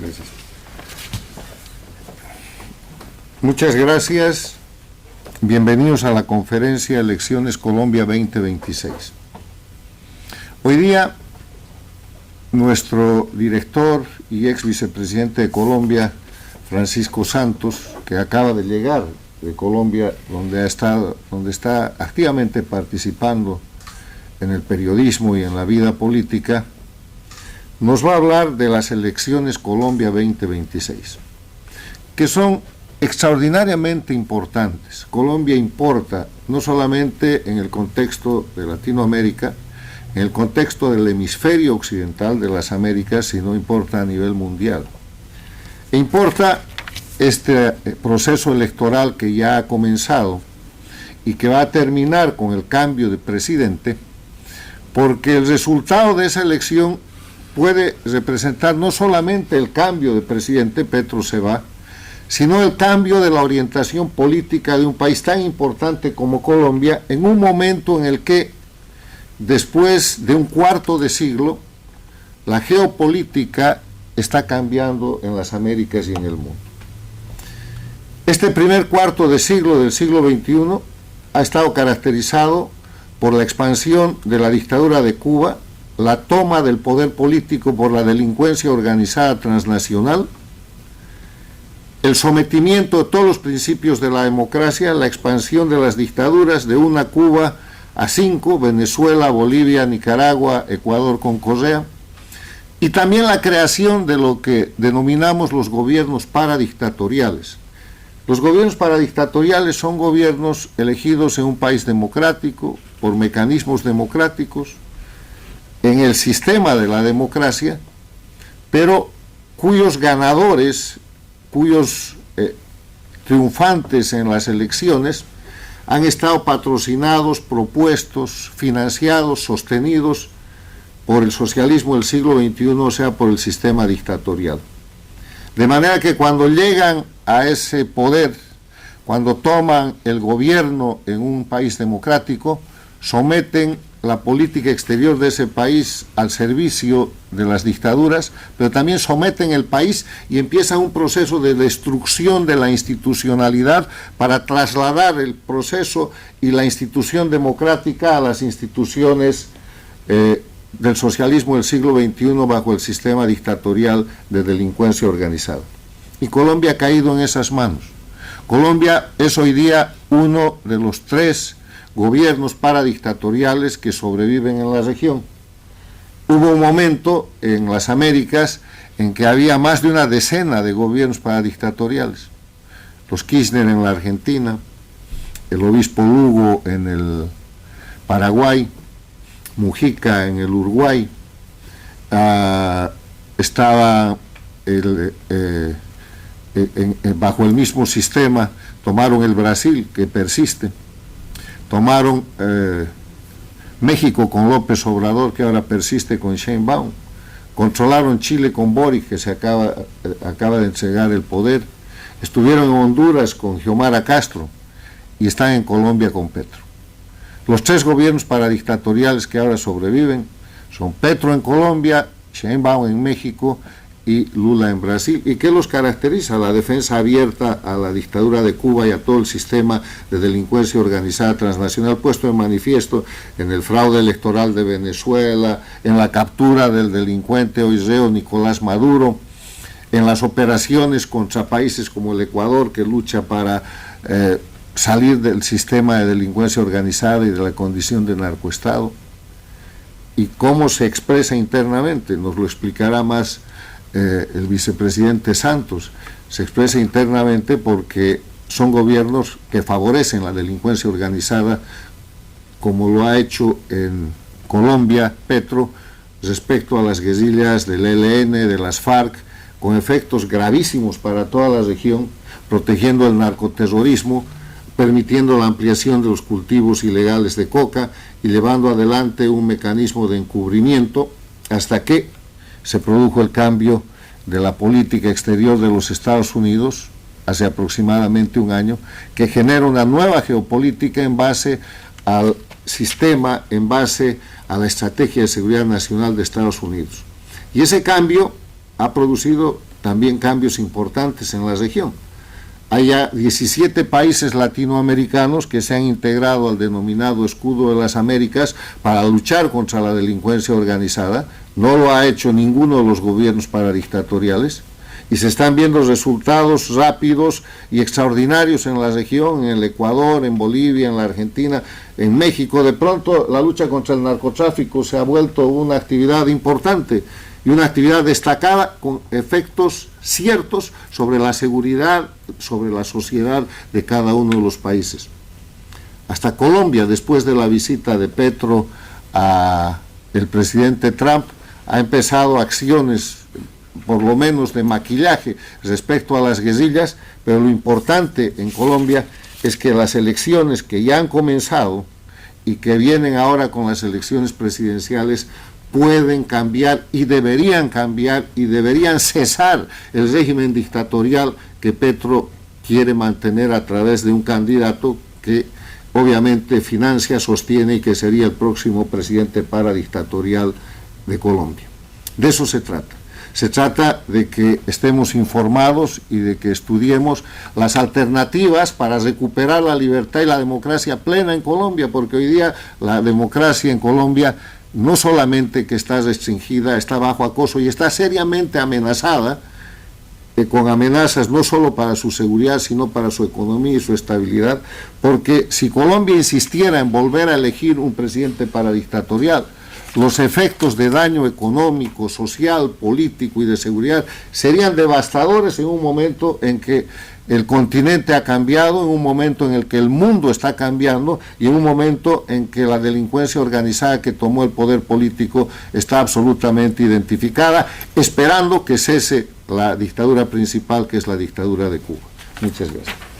Gracias. Muchas gracias. Bienvenidos a la conferencia Elecciones Colombia 2026. Hoy día, nuestro director y ex vicepresidente de Colombia, Francisco Santos, que acaba de llegar de Colombia, donde está activamente participando en el periodismo y en la vida política, nos va a hablar de las elecciones Colombia 2026, que son extraordinariamente importantes. Colombia importa no solamente en el contexto de Latinoamérica, en el contexto del hemisferio occidental de las Américas, sino importa a nivel mundial. E importa este proceso electoral que ya ha comenzado y que va a terminar con el cambio de presidente, porque el resultado de esa elección puede representar no solamente el cambio de presidente, Petro se va, sino el cambio de la orientación política de un país tan importante como Colombia, en un momento en el que, después de un cuarto de siglo, la geopolítica está cambiando en las Américas y en el mundo. Este primer cuarto de siglo del siglo XXI ha estado caracterizado por la expansión de la dictadura de Cuba, la toma del poder político por la delincuencia organizada transnacional, el sometimiento de todos los principios de la democracia, la expansión de las dictaduras de una Cuba a 5, Venezuela, Bolivia, Nicaragua, Ecuador con Correa, y también la creación de lo que denominamos los gobiernos paradictatoriales. Los gobiernos paradictatoriales son gobiernos elegidos en un país democrático, por mecanismos democráticos, en el sistema de la democracia, pero cuyos ganadores, cuyos triunfantes en las elecciones han estado patrocinados, propuestos, financiados, sostenidos por el socialismo del siglo XXI, o sea, por el sistema dictatorial. De manera que cuando llegan a ese poder, cuando toman el gobierno en un país democrático, someten la política exterior de ese país al servicio de las dictaduras, pero también someten el país y empieza un proceso de destrucción de la institucionalidad para trasladar el proceso y la institución democrática a las instituciones del socialismo del siglo XXI bajo el sistema dictatorial de delincuencia organizada. Y Colombia ha caído en esas manos. Colombia es hoy día uno de los 3 gobiernos paradictatoriales que sobreviven en la región. Hubo un momento en las Américas en que había más de una decena de gobiernos paradictatoriales. Los Kirchner en la Argentina, el obispo Lugo en el Paraguay, Mujica en el Uruguay, estaba bajo el mismo sistema, tomaron el Brasil, que persiste, tomaron México con López Obrador, que ahora persiste con Sheinbaum, controlaron Chile con Boric, que se acaba de entregar el poder, estuvieron en Honduras con Xiomara Castro y están en Colombia con Petro. Los 3 gobiernos paradictatoriales que ahora sobreviven son Petro en Colombia, Sheinbaum en México y Lula en Brasil. ¿Y qué los caracteriza? La defensa abierta a la dictadura de Cuba y a todo el sistema de delincuencia organizada transnacional puesto en manifiesto en el fraude electoral de Venezuela, en la captura del delincuente hoy reo Nicolás Maduro, en las operaciones contra países como el Ecuador, que lucha para salir del sistema de delincuencia organizada y de la condición de narcoestado. Y cómo se expresa internamente, nos lo explicará más el vicepresidente Santos. Se expresa internamente porque son gobiernos que favorecen la delincuencia organizada, como lo ha hecho en Colombia Petro respecto a las guerrillas del ELN, de las FARC, con efectos gravísimos para toda la región, protegiendo el narcoterrorismo, permitiendo la ampliación de los cultivos ilegales de coca y llevando adelante un mecanismo de encubrimiento hasta que se produjo el cambio de la política exterior de los Estados Unidos hace aproximadamente un año, que genera una nueva geopolítica en base al sistema, en base a la estrategia de seguridad nacional de Estados Unidos. Y ese cambio ha producido también cambios importantes en la región. Hay ya 17 países latinoamericanos que se han integrado al denominado Escudo de las Américas para luchar contra la delincuencia organizada. No lo ha hecho ninguno de los gobiernos paradictatoriales y se están viendo resultados rápidos y extraordinarios en la región, en el Ecuador, en Bolivia, en la Argentina, en México. De pronto la lucha contra el narcotráfico se ha vuelto una actividad importante y una actividad destacada con efectos ciertos sobre la seguridad, sobre la sociedad de cada uno de los países. Hasta Colombia, después de la visita de Petro a el presidente Trump, ha empezado acciones, por lo menos de maquillaje, respecto a las guerrillas, pero lo importante en Colombia es que las elecciones que ya han comenzado y que vienen ahora con las elecciones presidenciales pueden cambiar y deberían cesar el régimen dictatorial que Petro quiere mantener a través de un candidato que obviamente financia, sostiene y que sería el próximo presidente paradictatorial de Colombia. De eso se trata. Se trata de que estemos informados y de que estudiemos las alternativas para recuperar la libertad y la democracia plena en Colombia, porque hoy día la democracia en Colombia no solamente que está restringida, está bajo acoso y está seriamente amenazada, con amenazas no solo para su seguridad, sino para su economía y su estabilidad, porque si Colombia insistiera en volver a elegir un presidente paradictatorial, los efectos de daño económico, social, político y de seguridad serían devastadores en un momento en que el continente ha cambiado, en un momento en el que el mundo está cambiando y en un momento en que la delincuencia organizada que tomó el poder político está absolutamente identificada, esperando que cese la dictadura principal, que es la dictadura de Cuba. Muchas gracias.